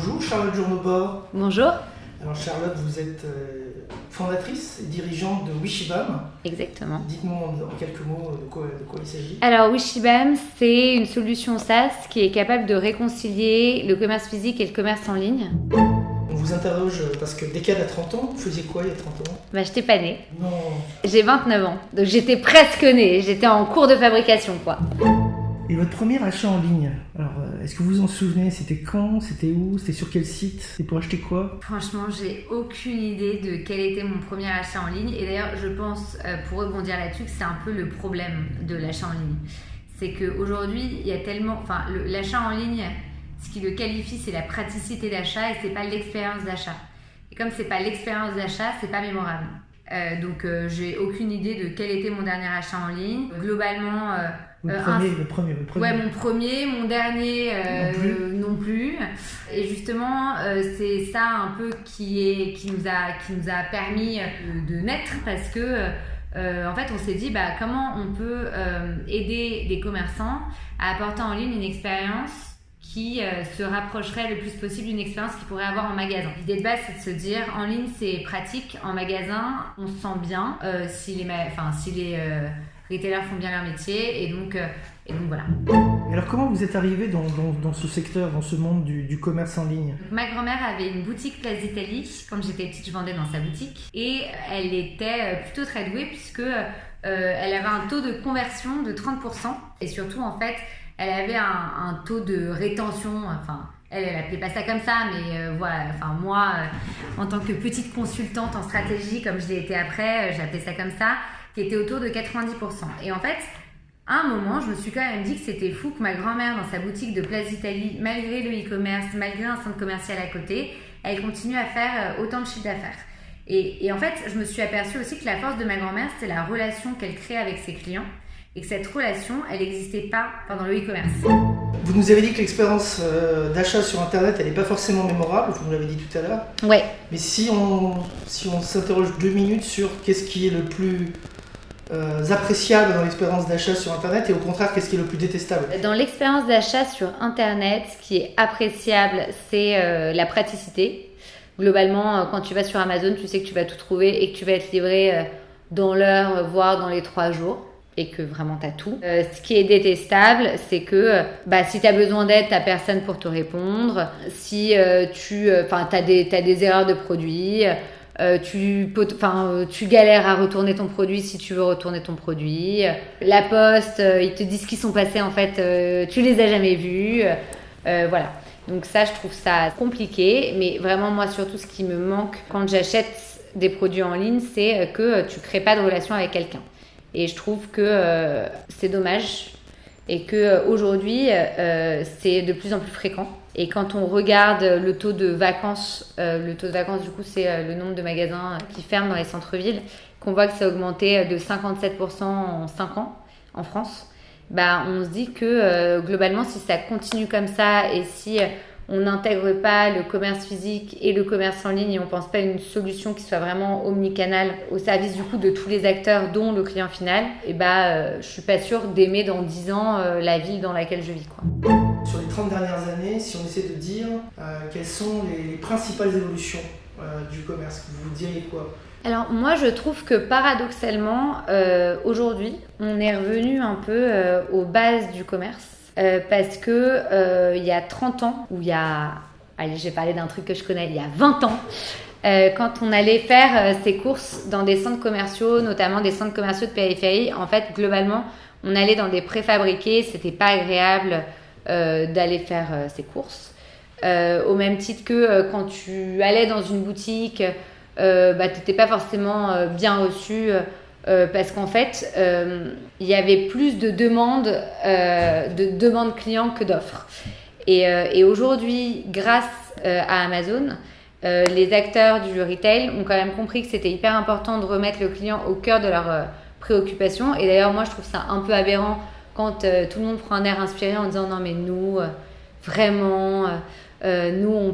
Bonjour Charlotte Journobord. Bonjour. Alors Charlotte, vous êtes fondatrice et dirigeante de Wishibam. Exactement. Dites-nous en quelques mots de quoi il s'agit. Alors Wishibam, c'est une solution SaaS qui est capable de réconcilier le commerce physique et le commerce en ligne. On vous interroge parce que Decade a 30 ans, vous faisiez quoi il y a 30 ans? Bah, j'étais pas née. Non. J'ai 29 ans, donc j'étais presque née, j'étais en cours de fabrication quoi. Et votre premier achat en ligne, alors est-ce que vous vous en souvenez? C'était quand? C'était où? C'était sur quel site? C'était pour acheter quoi? Franchement, j'ai aucune idée de quel était mon premier achat en ligne. Et d'ailleurs, je pense, pour rebondir là-dessus, que c'est un peu le problème de l'achat en ligne. C'est qu'aujourd'hui, il y a tellement... Enfin, l'achat en ligne, ce qui le qualifie, c'est la praticité d'achat et c'est pas l'expérience d'achat. Et comme c'est pas l'expérience d'achat, c'est pas mémorable. Donc, j'ai aucune idée de quel était mon dernier achat en ligne. Globalement... Le premier. Ouais, mon premier, mon dernier non plus. Et justement, c'est ça un peu qui nous a permis de naître parce que en fait, on s'est dit comment on peut aider les commerçants à apporter en ligne une expérience qui se rapprocherait le plus possible d'une expérience qu'ils pourraient avoir en magasin. L'idée de base, c'est de se dire en ligne, c'est pratique, en magasin, on se sent bien si les retailers font bien leur métier et donc voilà. Et alors comment vous êtes arrivé dans ce secteur, dans ce monde du commerce en ligne? Donc, ma grand-mère avait une boutique Place d'Italie. Quand j'étais petite, je vendais dans sa boutique et elle était plutôt très douée puisque elle avait un taux de conversion de 30% et surtout en fait elle avait un taux de rétention, elle appelait pas ça comme ça, mais voilà, moi, en tant que petite consultante en stratégie, comme je l'ai été après, j'appelais ça comme ça, qui était autour de 90%. Et en fait, à un moment, je me suis quand même dit que c'était fou que ma grand-mère, dans sa boutique de Place d'Italie, malgré le e-commerce, malgré un centre commercial à côté, elle continue à faire autant de chiffre d'affaires. Et en fait, je me suis aperçue aussi que la force de ma grand-mère, c'était la relation qu'elle crée avec ses clients, et que cette relation, elle n'existait pas pendant le e-commerce. Vous nous avez dit que l'expérience d'achat sur Internet, elle n'est pas forcément mémorable, vous nous l'avez dit tout à l'heure. Ouais. Mais si on s'interroge 2 minutes sur qu'est-ce qui est le plus appréciable dans l'expérience d'achat sur Internet et au contraire, qu'est-ce qui est le plus détestable? Dans l'expérience d'achat sur Internet, ce qui est appréciable, c'est la praticité. Globalement, quand tu vas sur Amazon, tu sais que tu vas tout trouver et que tu vas être livré dans l'heure, voire dans les 3 jours. Et que vraiment t'as tout. Ce qui est détestable, c'est que si t'as besoin d'aide, t'as personne pour te répondre. Si t'as des erreurs de produits, tu galères à retourner ton produit si tu veux retourner ton produit. La poste, ils te disent qu'ils sont passés en fait, tu les as jamais vus. Voilà. Donc ça, je trouve ça compliqué. Mais vraiment, moi, surtout, ce qui me manque quand j'achète des produits en ligne, c'est que tu crées pas de relation avec quelqu'un. Et je trouve que c'est dommage et qu'aujourd'hui, c'est de plus en plus fréquent. Et quand on regarde le taux de vacances, du coup, c'est le nombre de magasins qui ferment dans les centres-villes, qu'on voit que ça a augmenté de 57% en 5 ans en France. On se dit que globalement, si ça continue comme ça et si on n'intègre pas le commerce physique et le commerce en ligne et on ne pense pas à une solution qui soit vraiment omnicanal au service du coup de tous les acteurs dont le client final, je suis pas sûre d'aimer dans 10 ans la ville dans laquelle je vis quoi. Sur les 30 dernières années, si on essaie de dire quelles sont les principales évolutions du commerce, vous diriez quoi? Alors moi je trouve que paradoxalement aujourd'hui on est revenu un peu aux bases du commerce. Parce que il y a 30 ans, ou j'ai parlé d'un truc que je connais, il y a 20 ans, quand on allait faire ses courses dans des centres commerciaux, notamment des centres commerciaux de périphérie, en fait, globalement, on allait dans des préfabriqués, c'était pas agréable d'aller faire ses courses. Au même titre que quand tu allais dans une boutique, t'étais pas forcément bien reçu. Parce qu'en fait, il y avait plus de demandes clients que d'offres. Et aujourd'hui, grâce à Amazon, les acteurs du retail ont quand même compris que c'était hyper important de remettre le client au cœur de leurs préoccupations. Et d'ailleurs, moi, je trouve ça un peu aberrant quand tout le monde prend un air inspiré en disant « Non, mais nous, vraiment, nous, on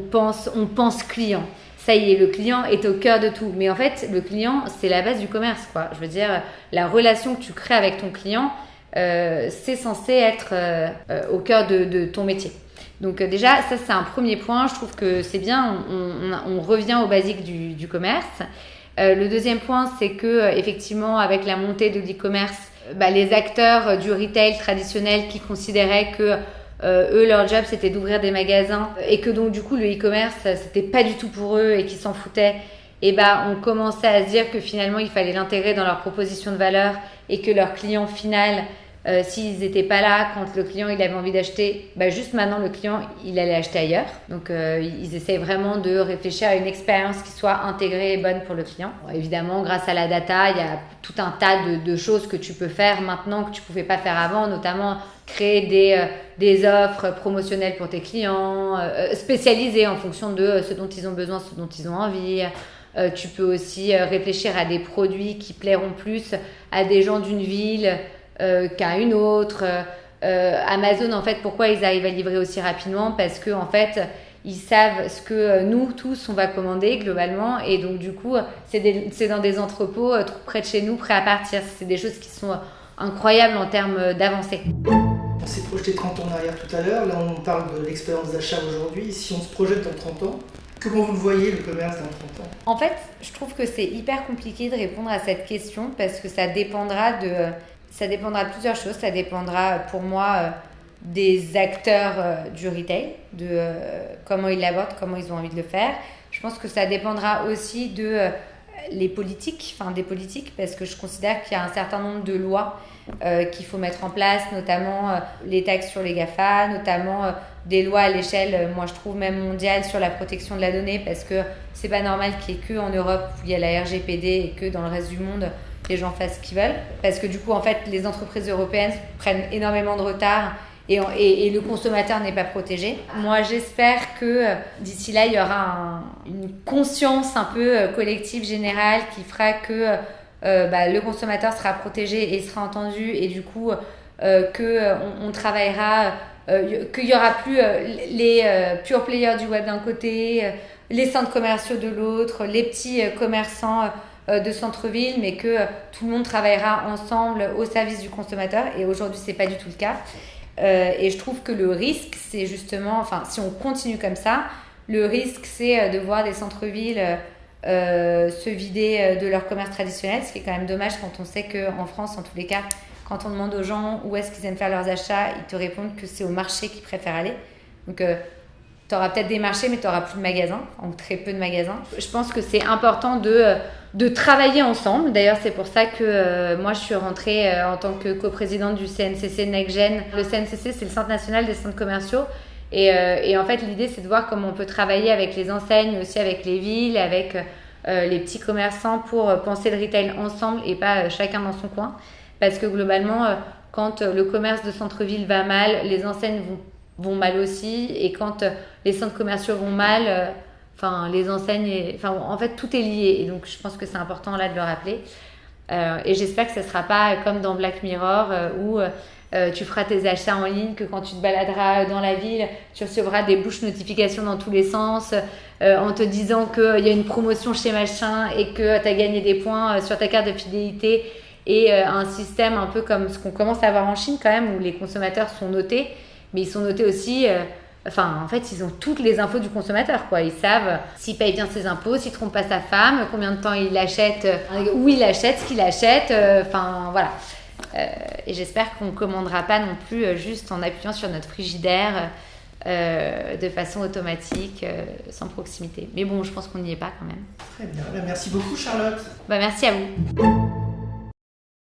pense client ». Ça y est, le client est au cœur de tout. Mais en fait, le client, c'est la base du commerce, quoi. Je veux dire, la relation que tu crées avec ton client, c'est censé être au cœur de ton métier. Donc déjà, ça c'est un premier point, je trouve que c'est bien, on revient aux basiques du commerce. Le deuxième point, c'est que effectivement, avec la montée de l'e-commerce, les acteurs du retail traditionnel qui considéraient que eux, leur job, c'était d'ouvrir des magasins et que donc du coup, le e-commerce, c'était pas du tout pour eux et qu'ils s'en foutaient, on commençait à se dire que finalement, il fallait l'intégrer dans leur proposition de valeur et que leur client final, s'ils n'étaient pas là quand le client il avait envie d'acheter, juste maintenant le client il allait acheter ailleurs. Donc ils essaient vraiment de réfléchir à une expérience qui soit intégrée et bonne pour le client. Bon, évidemment, grâce à la data, il y a tout un tas de choses que tu peux faire maintenant que tu ne pouvais pas faire avant, notamment créer des offres promotionnelles pour tes clients, spécialisées en fonction de ce dont ils ont besoin, ce dont ils ont envie. Tu peux aussi réfléchir à des produits qui plairont plus à des gens d'une ville qu'à une autre. Amazon, en fait, pourquoi ils arrivent à livrer aussi rapidement? Parce que en fait, ils savent ce que nous tous on va commander globalement, et donc du coup, c'est dans des entrepôts tout près de chez nous, prêts à partir. C'est des choses qui sont incroyables en termes d'avancée. On s'est projeté 30 ans en arrière tout à l'heure, là on parle de l'expérience d'achat aujourd'hui. Si on se projette dans 30 ans, comment vous le voyez, le commerce dans 30 ans? En fait, je trouve que c'est hyper compliqué de répondre à cette question parce que ça dépendra de plusieurs choses. Ça dépendra pour moi des acteurs du retail, de comment ils l'abordent, comment ils ont envie de le faire. Je pense que ça dépendra aussi de des politiques, parce que je considère qu'il y a un certain nombre de lois qu'il faut mettre en place, notamment les taxes sur les GAFA, notamment des lois à l'échelle, moi je trouve même mondiale, sur la protection de la donnée, parce que c'est pas normal qu'il n'y ait que en Europe où il y a la RGPD et que dans le reste du monde les gens fassent ce qu'ils veulent, parce que du coup en fait les entreprises européennes prennent énormément de retard et le consommateur n'est pas protégé. Moi j'espère que d'ici là il y aura une conscience un peu collective générale qui fera que le consommateur sera protégé et sera entendu, et du coup on travaillera, qu'il n'y aura plus les pure players du web d'un côté, les centres commerciaux de l'autre, les petits commerçants de centre-ville, mais que tout le monde travaillera ensemble au service du consommateur. Et aujourd'hui, c'est pas du tout le cas. Et je trouve que le risque, c'est justement, si on continue comme ça, le risque, c'est de voir des centres-villes se vider de leur commerce traditionnel, ce qui est quand même dommage quand on sait qu'en France, en tous les cas, quand on demande aux gens où est-ce qu'ils aiment faire leurs achats, ils te répondent que c'est au marché qu'ils préfèrent aller. Donc, tu auras peut-être des marchés, mais tu n'auras plus de magasins, ou très peu de magasins. Je pense que c'est important de travailler ensemble. D'ailleurs, c'est pour ça que moi, je suis rentrée en tant que coprésidente du CNCC NextGen. Le CNCC, c'est le Centre national des centres commerciaux. Et en fait, l'idée, c'est de voir comment on peut travailler avec les enseignes, mais aussi avec les villes, avec les petits commerçants pour penser le retail ensemble et pas chacun dans son coin. Parce que globalement, quand le commerce de centre-ville va mal, les enseignes vont mal aussi. Et quand les centres commerciaux vont mal, les enseignes... en fait, tout est lié. Et donc, je pense que c'est important là de le rappeler. Et j'espère que ce ne sera pas comme dans Black Mirror où tu feras tes achats en ligne, que quand tu te baladeras dans la ville, tu recevras des push notifications dans tous les sens en te disant qu'il y a une promotion chez machin et que tu as gagné des points sur ta carte de fidélité. Et un système un peu comme ce qu'on commence à avoir en Chine quand même, où les consommateurs sont notés, mais ils sont notés aussi... en fait, ils ont toutes les infos du consommateur, quoi. Ils savent s'il paye bien ses impôts, s'il ne trompe pas sa femme, combien de temps il achète, où il achète, ce qu'il achète, voilà. Et j'espère qu'on ne commandera pas non plus juste en appuyant sur notre frigidaire de façon automatique, sans proximité. Mais bon, je pense qu'on n'y est pas quand même. Très bien. Merci beaucoup, Charlotte. Merci à vous.